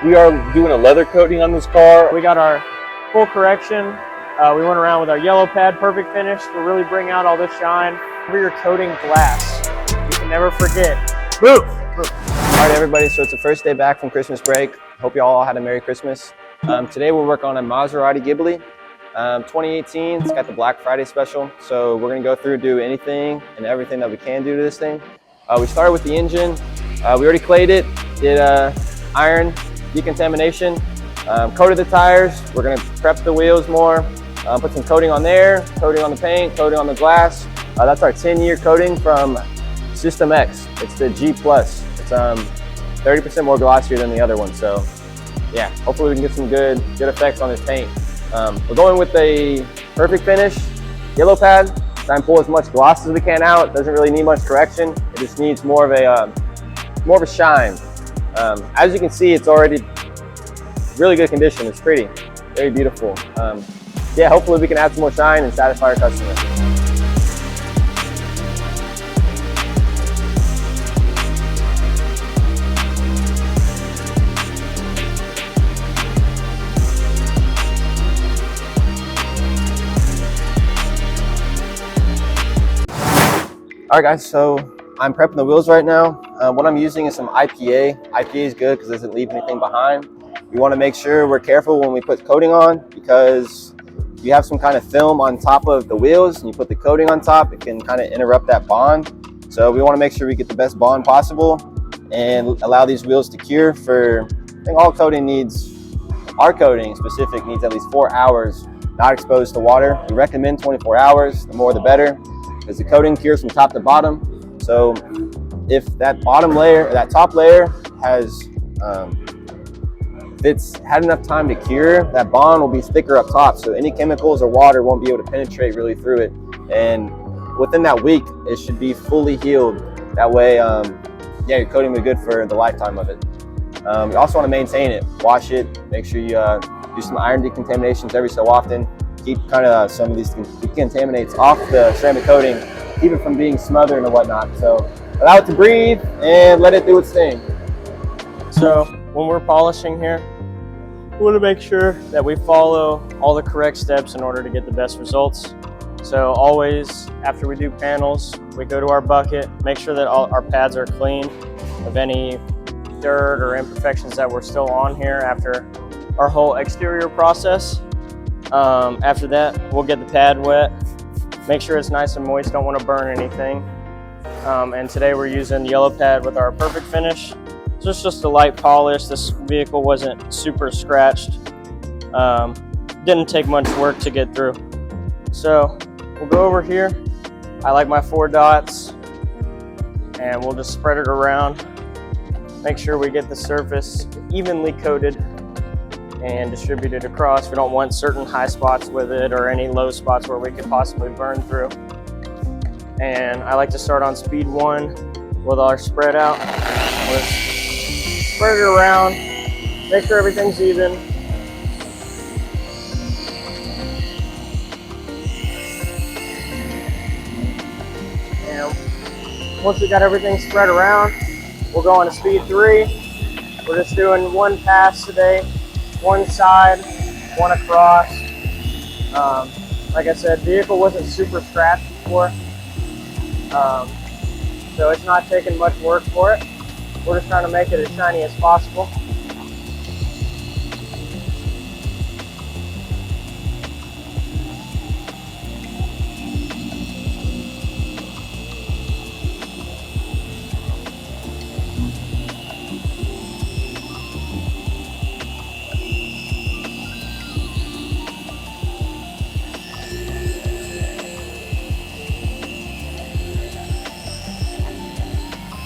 We are doing a leather coating on this car. We got our full correction. We went around with our yellow pad, perfect finish to really bring out all the shine. We're coating glass. You can never forget. Move. All right, everybody, so it's the first day back from Christmas break. Hope you all had a Merry Christmas. Today we'll work on a Maserati Ghibli 2018. It's got the Black Friday special, so we're gonna go through, do anything and everything that we can do to this thing. We started with the engine. We already clayed it, did iron decontamination, coated the tires. We're gonna prep the wheels more, put some coating on there, coating on the paint, coating on the glass. That's our 10-year coating from System X. It's the G+. It's 30% more glossier than the other one. So yeah, hopefully we can get some good effects on this paint. We're going with a perfect finish, yellow pad. Try and pull as much gloss as we can out. Doesn't really need much correction. It just needs more of a shine. As you can see, it's already really good condition. It's pretty, very beautiful. Yeah, hopefully we can add some more shine and satisfy our customer. All right, guys, so I'm prepping the wheels right now. What I'm using is some IPA. IPA is good because it doesn't leave anything behind. We want to make sure we're careful when we put coating on, because if you have some kind of film on top of the wheels and you put the coating on top, it can kind of interrupt that bond. So we want to make sure we get the best bond possible and allow these wheels to cure for, I think all coating needs, our coating specific needs at least 4 hours, not exposed to water. We recommend 24 hours, the more the better, because the coating cures from top to bottom. So if that bottom layer, or that top layer has, if it's had enough time to cure, that bond will be thicker up top. So any chemicals or water won't be able to penetrate really through it. And within that week, it should be fully healed. That way, yeah, your coating will be good for the lifetime of it. You also want to maintain it, wash it, make sure you do some iron decontaminations every so often. Keep kind of some of these decontaminants off the ceramic coating, keep it from being smothered and whatnot. So allow it to breathe and let it do its thing. So when we're polishing here, we want to make sure that we follow all the correct steps in order to get the best results. So always, after we do panels, we go to our bucket, make sure that all our pads are clean of any dirt or imperfections that were still on here after our whole exterior process. After that, we'll get the pad wet, make sure it's nice and moist, don't want to burn anything. And today we're using yellow pad with our perfect finish. So it's just a light polish. This vehicle wasn't super scratched. Didn't take much work to get through. So we'll go over here. I like my 4 dots, and we'll just spread it around. Make sure we get the surface evenly coated and distribute it across. We don't want certain high spots with it or any low spots where we could possibly burn through. And I like to start on speed 1 with our spread out. We'll spread it around, make sure everything's even. And once we got everything spread around, we'll go on to speed 3. We're just doing 1 pass today, 1 side, 1 across. Like I said, vehicle wasn't super scratched before, so it's not taking much work for it. We're just trying to make it as shiny as possible.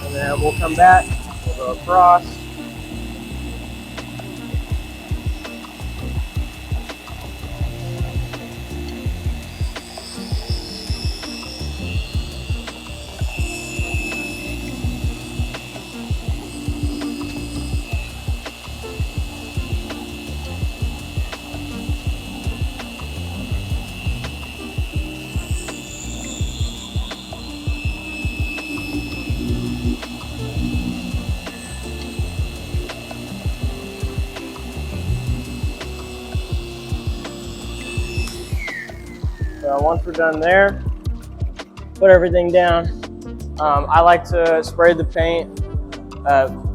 And then we'll come back, we'll go across. So once we're done there, put everything down. I like to spray the paint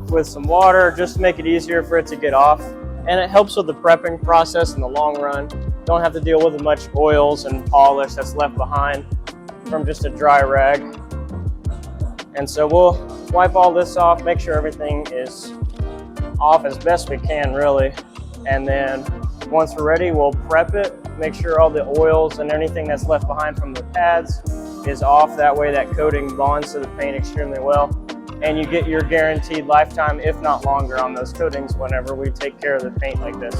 with some water just to make it easier for it to get off. And it helps with the prepping process in the long run. Don't have to deal with as much oils and polish that's left behind from just a dry rag. And so we'll wipe all this off, make sure everything is off as best we can, really. And then once we're ready, we'll prep it, make sure all the oils and anything that's left behind from the pads is off. That way that coating bonds to the paint extremely well. And you get your guaranteed lifetime, if not longer, on those coatings whenever we take care of the paint like this.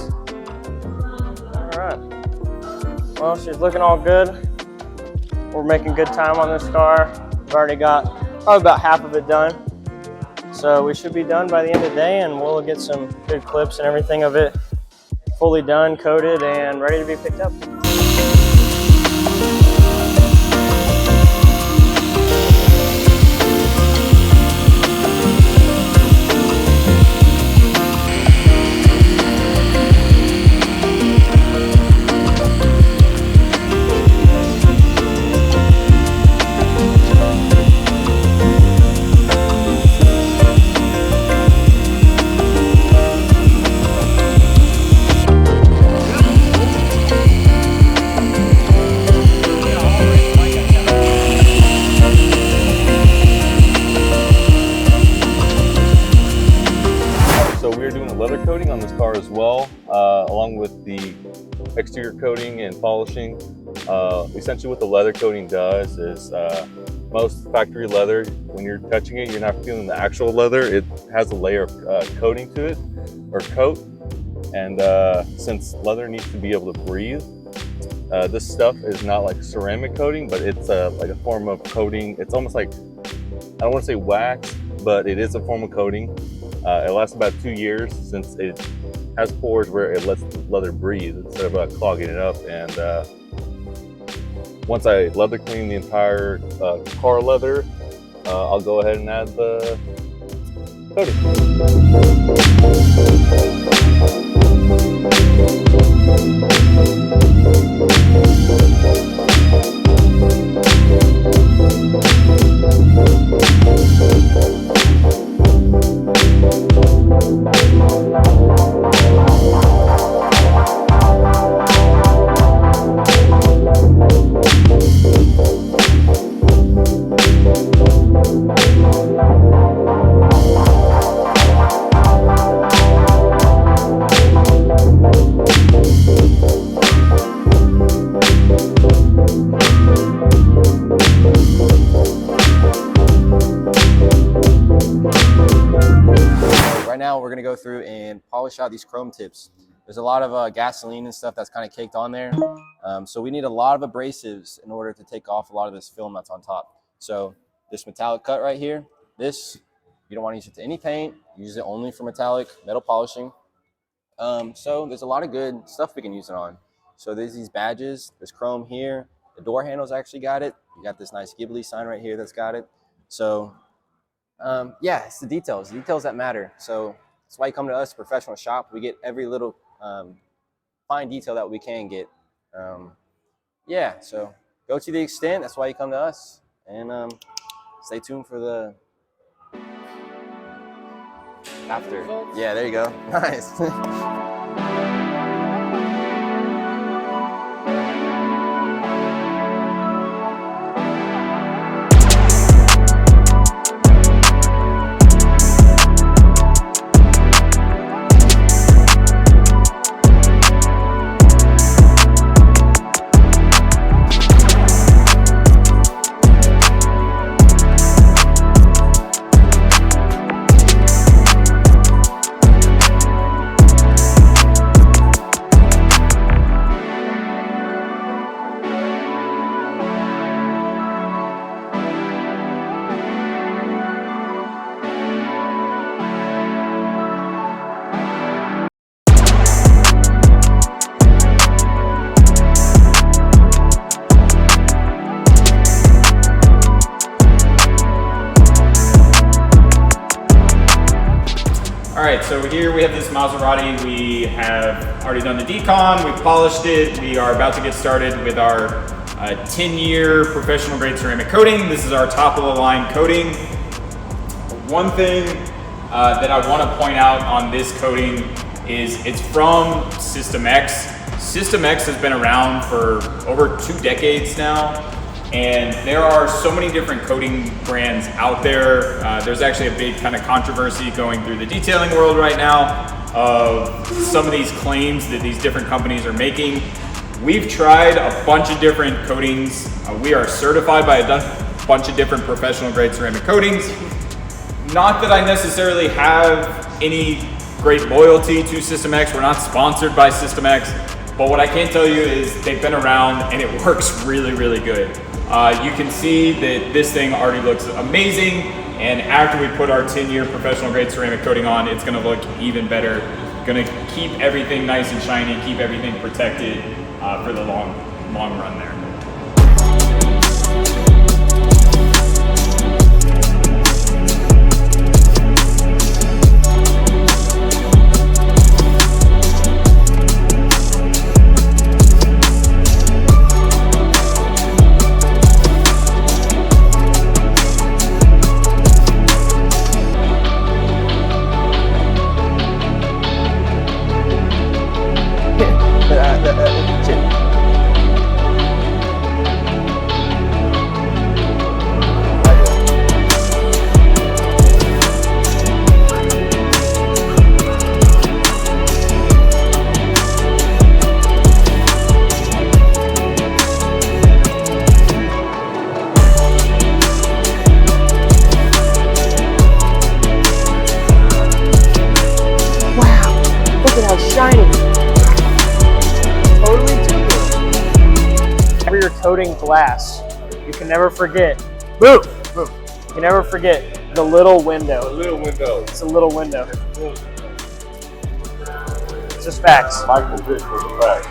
All right. Well, she's looking all good. We're making good time on this car. We've already got probably about half of it done. So we should be done by the end of the day, and we'll get some good clips and everything of it fully done, coated, and ready to be picked up. Leather coating on this car as well, along with the exterior coating and polishing. Essentially what the leather coating does is most factory leather, when you're touching it, you're not feeling the actual leather. It has a layer of coating to it, or coat. And since leather needs to be able to breathe, this stuff is not like ceramic coating, but it's like a form of coating. It's almost like, I don't want to say wax, but it is a form of coating. It lasts about 2 years since it has pores where it lets the leather breathe instead of clogging it up. And once I leather clean the entire car leather, I'll go ahead and add the Right now we're going to go through and polish out these chrome tips. There's a lot of gasoline and stuff that's kind of caked on there. So we need a lot of abrasives in order to take off a lot of this film that's on top. So this metallic cut right here, this, you don't want to use it to any paint. Use it only for metallic metal polishing. So there's a lot of good stuff we can use it on. So there's these badges, there's chrome here. The door handles actually got it. You got this nice Ghibli sign right here that's got it. So yeah, it's the details that matter. So that's why you come to us, professional shop. We get every little fine detail that we can get. Yeah, so go to the extent. That's why you come to us. And stay tuned for the after. Yeah, there you go. Nice. Alright, so here we have this Maserati. We have already done the decon, we've polished it. We are about to get started with our 10-year professional grade ceramic coating. This is our top of the line coating. One thing that I want to point out on this coating is it's from System X. System X has been around for over 2 decades now, and there are so many different coating brands out there. There's actually a big kind of controversy going through the detailing world right now of some of these claims that these different companies are making. We've tried a bunch of different coatings. We are certified by a bunch of different professional grade ceramic coatings. Not that I necessarily have any great loyalty to System X. We're not sponsored by System X, but what I can tell you is they've been around and it works really, really good. You can see that this thing already looks amazing, and after we put our 10-year professional grade ceramic coating on, it's gonna look even better. Gonna keep everything nice and shiny, keep everything protected for the long run there. Coating glass, you can never forget. Boom! Boom! You can never forget the little window. A little window. It's a little window. It's just facts. Michael Vick was a fact.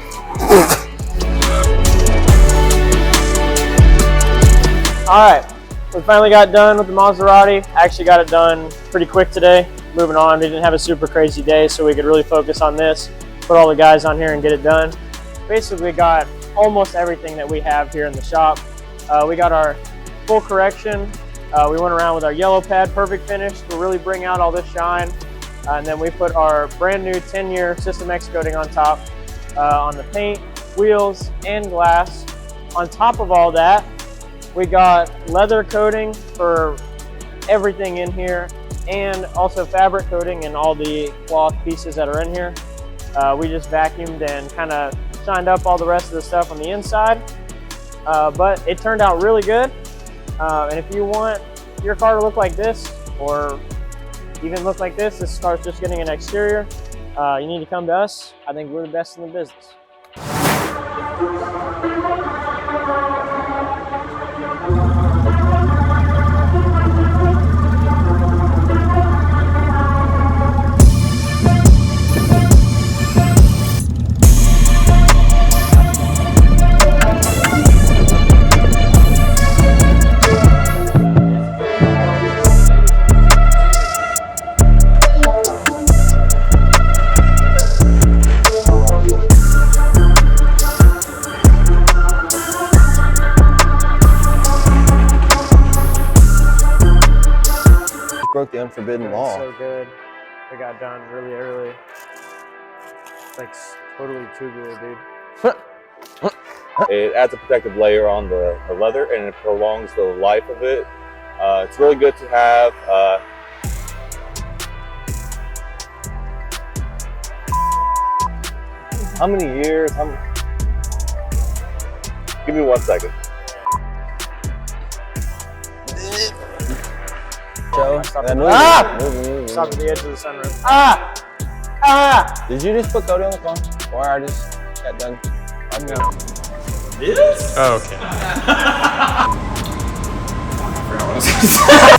All right, we finally got done with the Maserati. Actually got it done pretty quick today. Moving on, we didn't have a super crazy day, so we could really focus on this, put all the guys on here and get it done. Basically got almost everything that we have here in the shop. We got our full correction. We went around with our yellow pad, perfect finish to really bring out all this shine. And then we put our brand new 10-year System X coating on top, on the paint, wheels, and glass. On top of all that, we got leather coating for everything in here, and also fabric coating in all the cloth pieces that are in here. We just vacuumed and kind of shined up all the rest of the stuff on the inside, but it turned out really good. And if you want your car to look like this, or even look like this car's just getting an exterior, you need to come to us. I think we're the best in the business. Broke the unforbidden law. So good. It got done really early. It's like totally tubular, dude. It adds a protective layer on the leather, and it prolongs the life of it. It's really good to have. How many years? Give me 1 second. Joe, Stop that at movie. Stop at the edge of the sunroof. Ah! Did you just put coating on the car? Or I just got done? No. This? Oh, okay. I forgot what I was gonna say.